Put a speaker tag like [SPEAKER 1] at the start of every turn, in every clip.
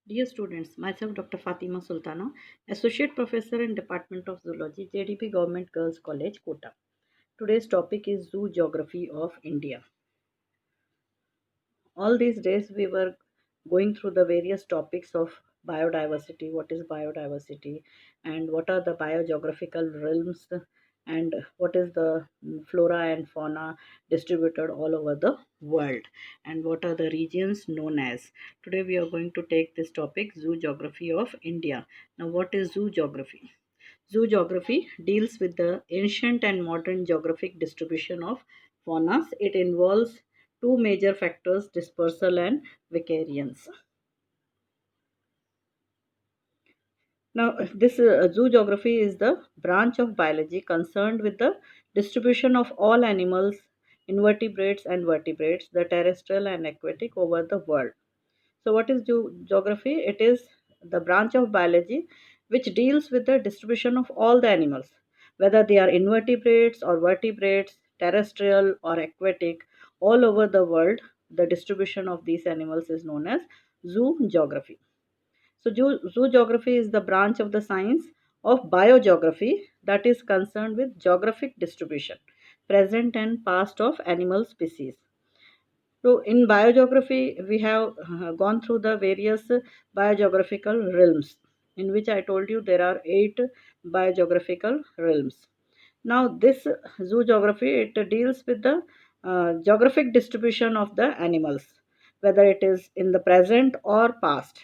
[SPEAKER 1] Dear students, myself Dr. Fatima Sultana, Associate Professor in Department of Zoology, JDP Government Girls College, Kota. Today's topic is Zoo Geography of India. All these days we were going through the various topics of biodiversity, what is biodiversity, and what are the biogeographical realms, and what is the flora and fauna distributed all over the world, and what are the regions known as. Today we are going to take this topic, zoo geography of India. Now, what is zoo geography? Zoo geography deals with the ancient and modern geographic distribution of faunas. It involves two major factors, dispersal and vicariance. Now, this zoo geography is the branch of biology concerned with the distribution of all animals, invertebrates and vertebrates, the terrestrial and aquatic, over the world. So, what is geography? It is the branch of biology which deals with the distribution of all the animals, whether they are invertebrates or vertebrates, terrestrial or aquatic, all over the world. The distribution of these animals is known as zoo geography. So, zoo geography is the branch of the science of biogeography that is concerned with geographic distribution, present and past of animal species. So, in biogeography, we have gone through the various biogeographical realms, in which I told you there are eight biogeographical realms. Now, this zoo geography it deals with the geographic distribution of the animals, whether it is in the present or past.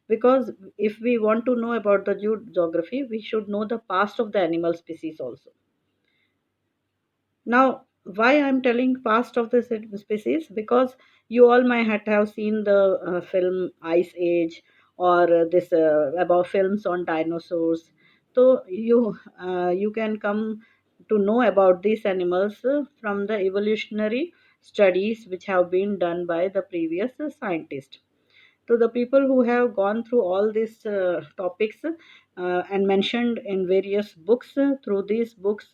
[SPEAKER 1] Because if we want to know about the zoo geography, we should know the past of the animal species also. Now, why I'm telling past of the species? Because you all might have seen the film Ice Age, or this about films on dinosaurs. So you can come to know about these animals from the evolutionary studies which have been done by the previous scientists. To the people who have gone through all these topics and mentioned in various books, through these books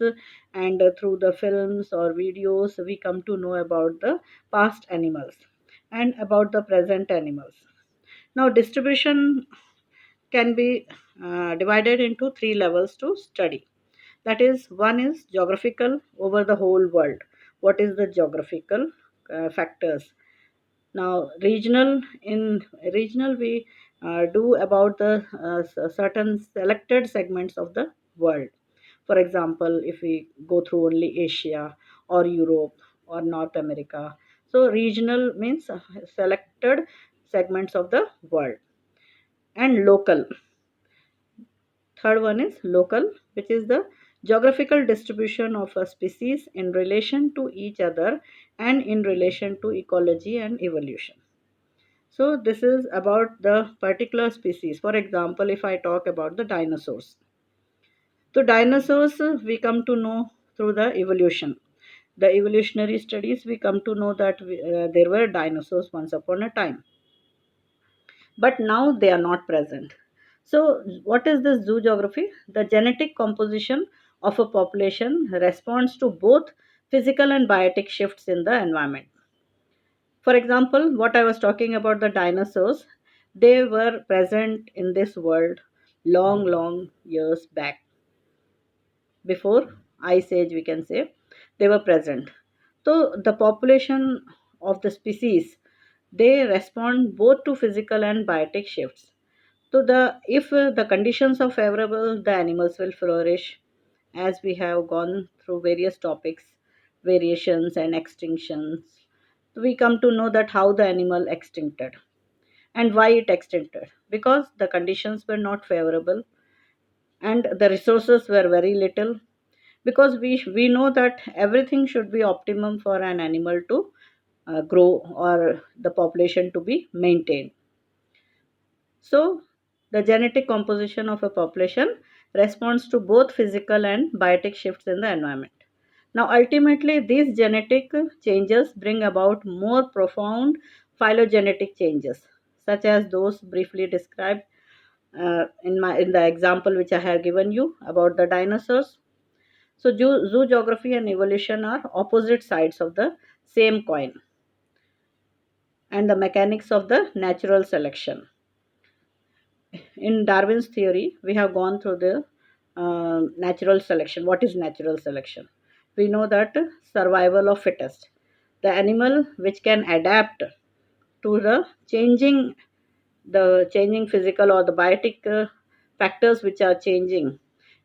[SPEAKER 1] and through the films or videos, we come to know about the past animals and about the present animals. Now, distribution can be divided into three levels to study. That is, one is geographical, over the whole world. What is the geographical factors? Now, regional we do about the certain selected segments of the world. For example, if we go through only Asia or Europe or North America, so regional means selected segments of the world. And local, third one is local, which is the geographical distribution of a species in relation to each other and in relation to ecology and evolution. So this is about the particular species. For example, if I talk about the dinosaurs. So dinosaurs we come to know through the evolution. The evolutionary studies we come to know that there were dinosaurs once upon a time, but now they are not present. So what is this zoo geography? The genetic composition of a population responds to both physical and biotic shifts in the environment. For example, what I was talking about the dinosaurs, they were present in this world long, long years back. Before Ice Age, we can say, they were present. So the population of the species, they respond both to physical and biotic shifts. So the if the conditions are favorable, the animals will flourish, as we have gone through various topics, variations and extinctions. We come to know that how the animal extincted and why it extincted, because the conditions were not favorable and the resources were very little. Because we know that everything should be optimum for an animal to grow or the population to be maintained. So, the genetic composition of a population responds to both physical and biotic shifts in the environment. Now, ultimately, these genetic changes bring about more profound phylogenetic changes, such as those briefly described in the example which I have given you about the dinosaurs. So, zoo geography and evolution are opposite sides of the same coin, and the mechanics of the natural selection. In Darwin's theory, we have gone through the natural selection. What is natural selection? We know that survival of fittest, the animal which can adapt to the changing physical or the biotic factors which are changing.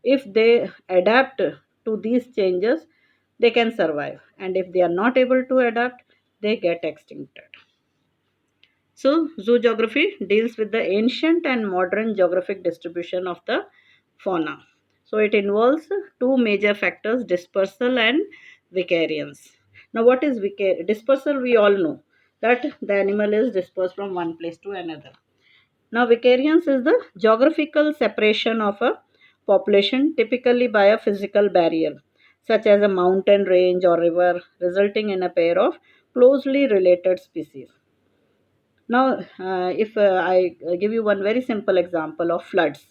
[SPEAKER 1] If they adapt to these changes, they can survive, and if they are not able to adapt, they get extincted. So, zoogeography deals with the ancient and modern geographic distribution of the fauna. So, it involves two major factors, dispersal and vicariance. Now, what is dispersal? We all know that the animal is dispersed from one place to another. Now, vicariance is the geographical separation of a population, typically by a physical barrier, such as a mountain range or river, resulting in a pair of closely related species. Now, if I give you one very simple example of floods.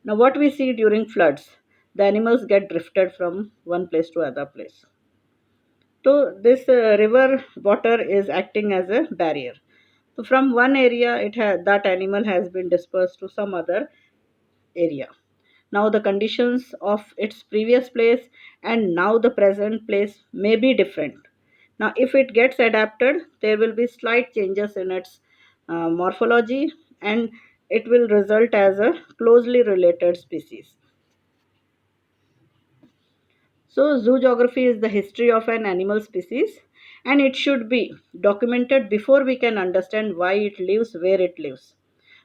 [SPEAKER 1] Now, what we see during floods, the animals get drifted from one place to other place. So, this river water is acting as a barrier. So, from one area, that animal has been dispersed to some other area. Now, the conditions of its previous place and now the present place may be different. Now, if it gets adapted, there will be slight changes in its morphology, and it will result as a closely related species. So, zoo geography is the history of an animal species, and it should be documented before we can understand why it lives where it lives.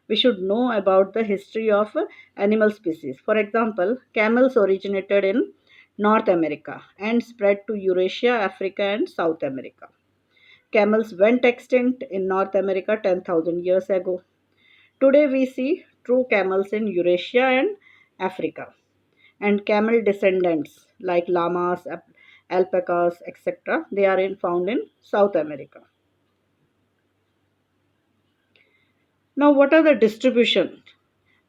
[SPEAKER 1] We should know about the history of animal species. For example, camels originated in North America and spread to Eurasia, Africa, and South America. Camels went extinct in North America 10,000 years ago. Today we see true camels in Eurasia and Africa, and camel descendants like llamas, alpacas, etc. They are found in South America. Now, what are the distribution?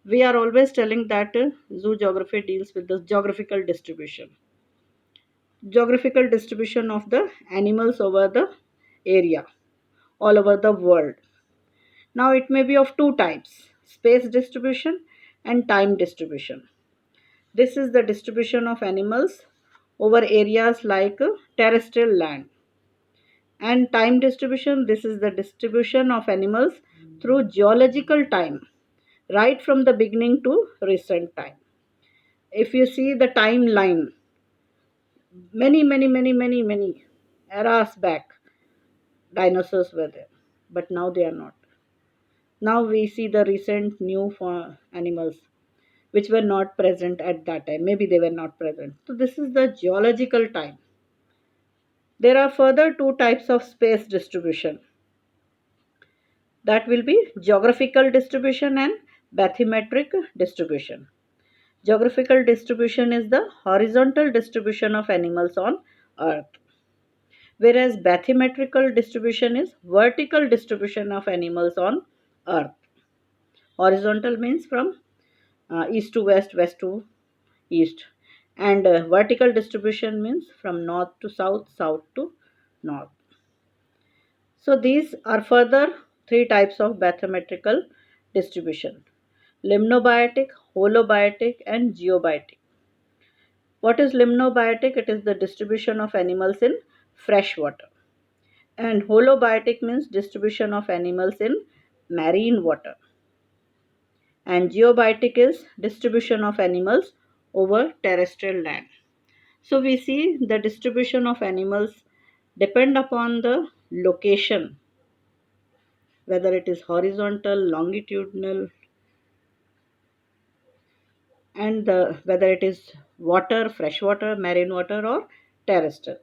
[SPEAKER 1] We are always telling that zoo geography deals with the geographical distribution of the animals over the area, all over the world. Now, it may be of two types, space distribution and time distribution. This is the distribution of animals over areas like terrestrial land. And time distribution, this is the distribution of animals through geological time, right from the beginning to recent time. If you see the timeline, many eras back, dinosaurs were there, but now they are not. Now we see the recent new animals which were not present at that time. Maybe they were not present. So, this is the geological time. There are further two types of space distribution, that will be geographical distribution and bathymetric distribution. Geographical distribution is the horizontal distribution of animals on Earth, whereas bathymetrical distribution is vertical distribution of animals on Earth. Horizontal means from east to west, west to east, and vertical distribution means from north to south, south to north. So these are further three types of bathymetrical distribution: limnobiotic, holobiotic, and geobiotic. What is limnobiotic? It is the distribution of animals in fresh water. And holobiotic means distribution of animals in marine water. And geobiotic is distribution of animals over terrestrial land. So we see the distribution of animals depend upon the location, whether it is horizontal, longitudinal, and whether it is water, fresh water, marine water, or terrestrial.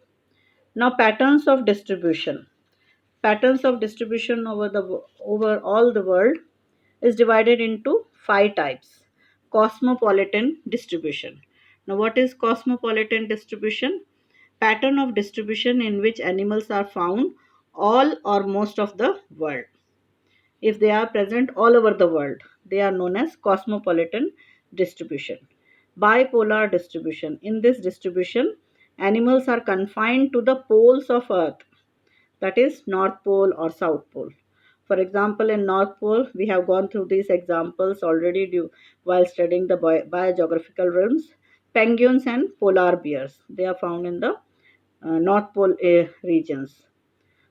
[SPEAKER 1] Now, patterns of distribution. Patterns of distribution over all the world is divided into five types. Cosmopolitan distribution. Now, what is cosmopolitan distribution? Pattern of distribution in which animals are found all or most of the world. If they are present all over the world, they are known as cosmopolitan distribution. Bipolar distribution. In this distribution, animals are confined to the poles of Earth, that is North Pole or South Pole. For example, in North Pole, we have gone through these examples already while studying the biogeographical realms. Penguins and polar bears, they are found in the North Pole regions.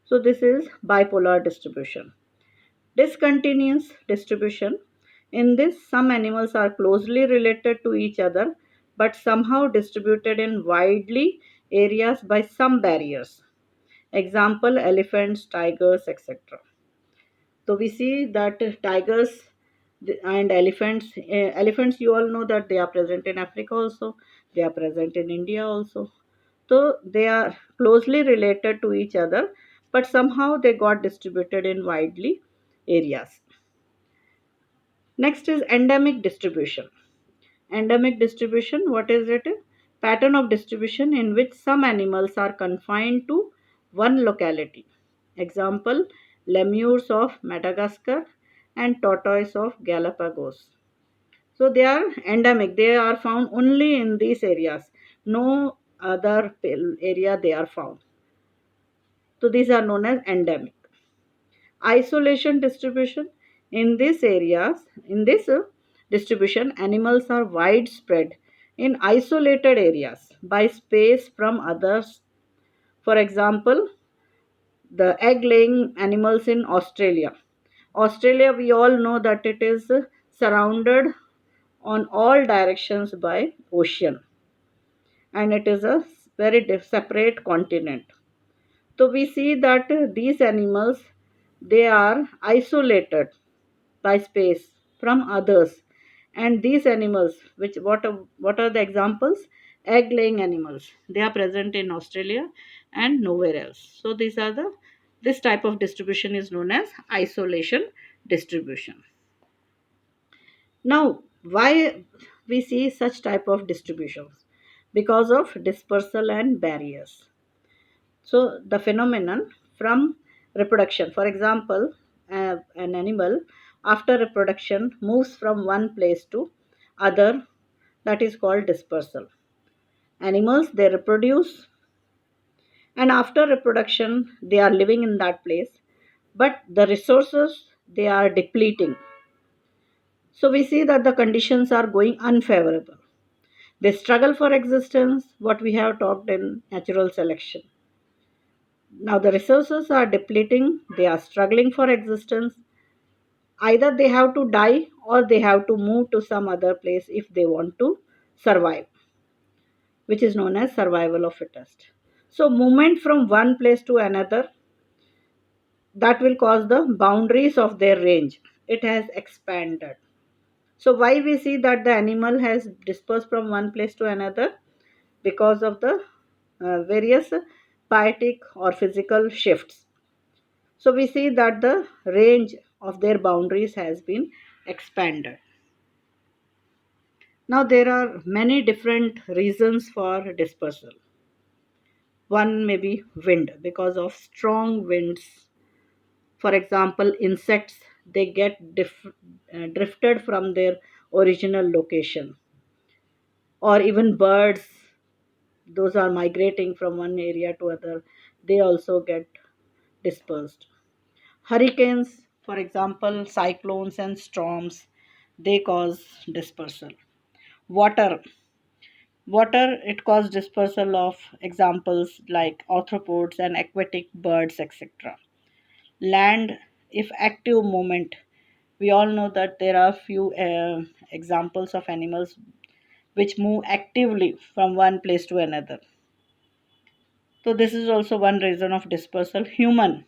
[SPEAKER 1] So this is bipolar distribution. Discontinuous distribution. In this, some animals are closely related to each other but somehow distributed in widely areas by some barriers. Example, elephants, tigers, etc. So we see that tigers and elephants, you all know that they are present in Africa also, they are present in India also. So they are closely related to each other, but somehow they got distributed in widely areas. Next is endemic distribution. Endemic distribution, what is it? Pattern of distribution in which some animals are confined to one locality. Example, lemurs of Madagascar and tortoise of Galapagos. So they are endemic, they are found only in these areas. No other area they are found. So these are known as endemic. Isolation distribution. In these areas, in this distribution, animals are widespread in isolated areas by space from others. For example, the egg laying animals in Australia. Australia, we all know that it is surrounded on all directions by ocean, and it is a very separate continent. So we see that these animals, they are isolated by space from others, and these animals, which what are the examples? Egg laying animals, they are present in Australia and nowhere else. So these are the this type of distribution is known as isolation distribution. Now, why we see such type of distributions? Because of dispersal and barriers. So the phenomenon from reproduction, for example, an animal after reproduction moves from one place to other, that is called dispersal. Animals, they reproduce, and after reproduction they are living in that place, but the resources, they are depleting. So we see that the conditions are going unfavorable. They struggle for existence, what we have talked in natural selection. Now the resources are depleting, they are struggling for existence. Either they have to die or they have to move to some other place if they want to survive, which is known as survival of fittest. So movement from one place to another, that will cause the boundaries of their range. It has expanded. So why we see that the animal has dispersed from one place to another? Because of the various biotic or physical shifts. So we see that the range of their boundaries has been expanded. Now there are many different reasons for dispersal. One may be wind, because of strong winds. For example, insects, they get drifted from their original location, or even birds, those are migrating from one area to other, they also get dispersed. Hurricanes, for example, cyclones and storms, they cause dispersal. Water, water, it causes dispersal of examples like arthropods and aquatic birds, etc. Land, if active movement, we all know that there are few examples of animals which move actively from one place to another. So this is also one reason of dispersal. Human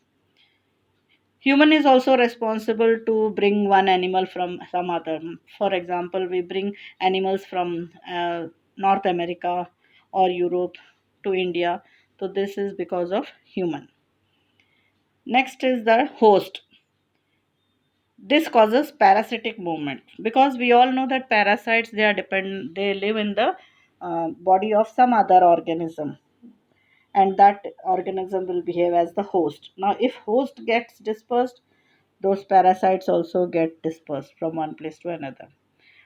[SPEAKER 1] is also responsible to bring one animal from some other. For example, we bring animals from North America or Europe to India. So this is because of human. Next is the host. This causes parasitic movement, because we all know that parasites, they live in the body of some other organism, and that organism will behave as the host. Now if host gets dispersed, those parasites also get dispersed from one place to another.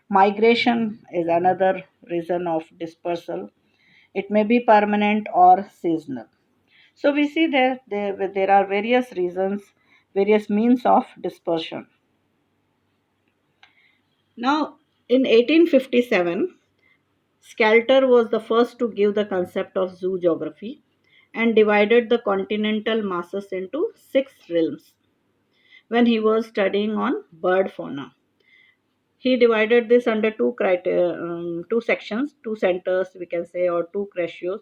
[SPEAKER 1] Migration is another reason of dispersal. It may be permanent or seasonal. So we see there are various reasons various means of dispersion. Now, in 1857, Scalter was the first to give the concept of zoo geography and divided the continental masses into six realms when he was studying on bird fauna. He divided this under two sections, two centers, we can say, or two crescios,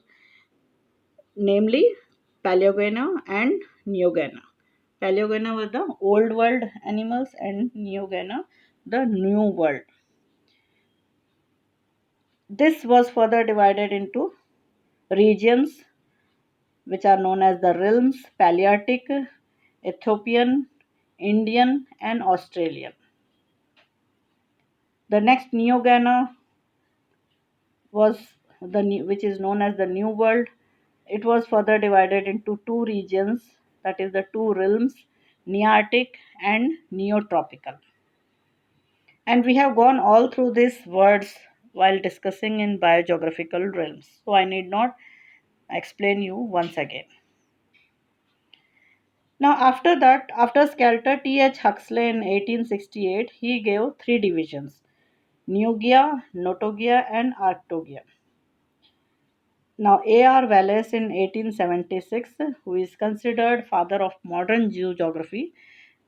[SPEAKER 1] namely Paleogena and Neogena. Paleogena were the old world animals, and Neogena the new world. This was further divided into regions which are known as the realms: Palearctic, Ethiopian, Indian, and Australian. The next Neogena was which is known as the New World. It was further divided into two regions, that is the two realms, Nearctic and Neotropical. And we have gone all through these words while discussing in biogeographical realms. So I need not explain you once again. Now, after that, after Skelter, T.H. Huxley in 1868, he gave three divisions: Nugia, Notogia, and Arctogia. Now, A.R. Wallace in 1876, who is considered father of modern geography,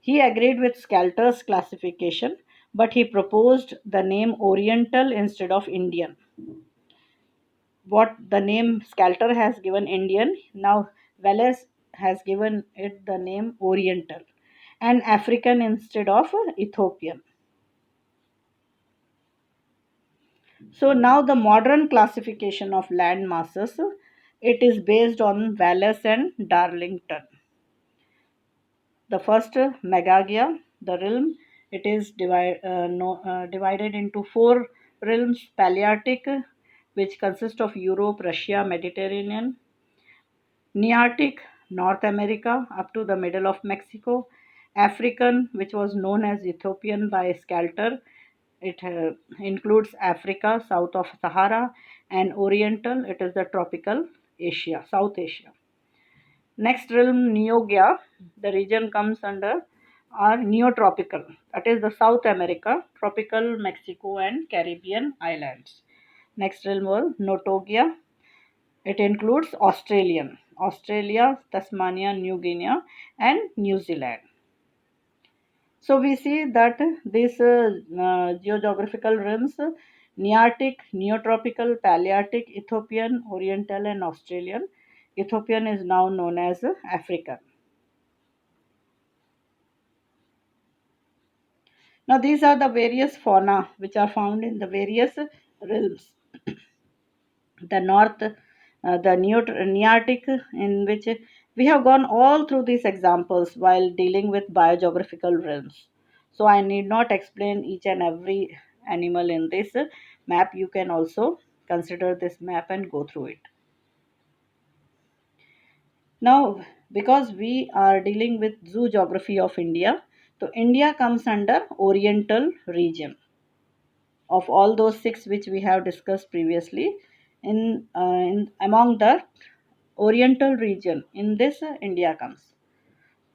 [SPEAKER 1] he agreed with Skelter's classification, but he proposed the name Oriental instead of Indian. What the name Scalter has given Indian, now Wallace has given it the name Oriental and African instead of Ethiopian. So now the modern classification of land masses, it is based on Wallace and Darlington. The first Megagia, the realm, it is divided into four realms: Palearctic, which consists of Europe, Russia, Mediterranean; Nearctic, North America up to the middle of Mexico; African, which was known as Ethiopian by Scalter, it includes Africa south of Sahara; and Oriental, it is the tropical Asia, South Asia. Next realm, Neogia, the region comes under are neotropical, that is the South America, tropical Mexico, and Caribbean islands. Next realm was Notogia, it includes Australia, Tasmania, New Guinea, and New Zealand. So we see that these geographical realms, Nearctic, Neotropical, Palearctic, Ethiopian, Oriental, and Australian. Ethiopian is now known as African. Now these are the various fauna which are found in the various realms. The north, the Nearctic, in which we have gone all through these examples while dealing with biogeographical realms. So I need not explain each and every animal in this map. You can also consider this map and go through it. Now, because we are dealing with zoo geography of India, so India comes under Oriental region of all those six which we have discussed previously. In among the Oriental region, in this India comes.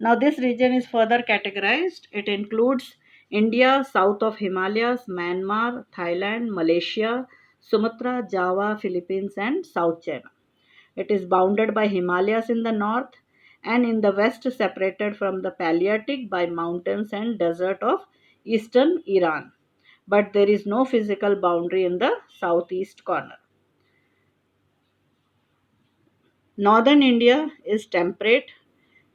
[SPEAKER 1] Now this region is further categorized. It includes India south of Himalayas, Myanmar, Thailand, Malaysia, Sumatra, Java, Philippines, and South China. It is bounded by Himalayas in the north, and in the west separated from the Palearctic by mountains and desert of eastern Iran. But there is no physical boundary in the southeast corner. Northern India is temperate.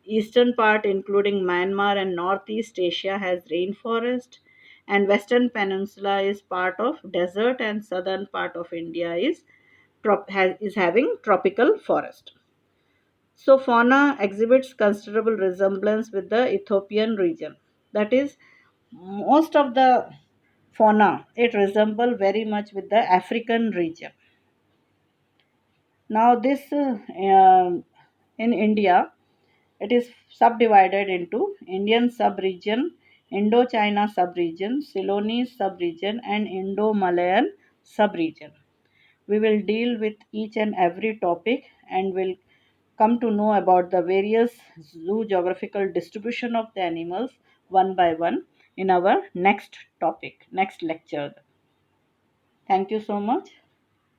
[SPEAKER 1] Eastern part, including Myanmar and Northeast Asia, has rainforest, and Western Peninsula is part of desert, and southern part of India is having tropical forest. So fauna exhibits considerable resemblance with the Ethiopian region. That is, most of the fauna it resemble very much with the African region. Now this in India, it is subdivided into Indian subregion, Indochina subregion, Ceylonese subregion, and Indo-Malayan subregion. We will deal with each and every topic and will come to know about the various zoo geographical distribution of the animals one by one in our next topic, next lecture. Thank you so much.